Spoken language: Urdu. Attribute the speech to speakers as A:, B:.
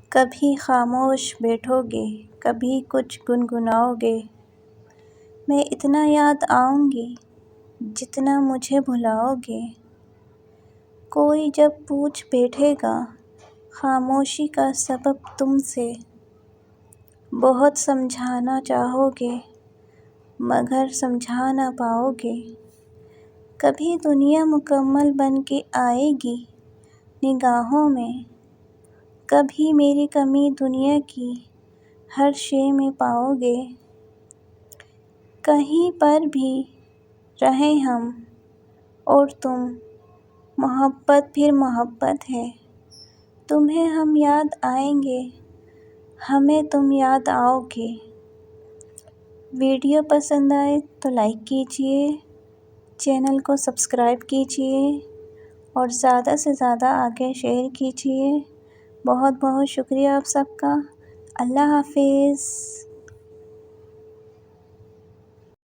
A: کبھی خاموش بیٹھو گے، کبھی کچھ گنگناؤ گے، میں اتنا یاد آؤں گی جتنا مجھے بھلاؤ گے۔ کوئی جب پوچھ بیٹھے گا خاموشی کا سبب تم سے، بہت سمجھانا چاہو گے مگر سمجھا نہ پاؤ گے۔ کبھی دنیا مکمل بن کے آئے گی نگاہوں میں، کبھی میری کمی دنیا کی ہر شے میں پاؤ گے۔ کہیں پر بھی رہیں ہم اور تم، محبت پھر محبت ہے۔ تمہیں ہم یاد آئیں گے، ہمیں تم یاد آؤ گے۔ ویڈیو پسند آئے تو لائک کیجیے، چینل کو سبسکرائب کیجیے اور زیادہ سے زیادہ آگے شیئر کیجیے۔ بہت بہت شکریہ آپ سب کا۔ اللہ حافظ۔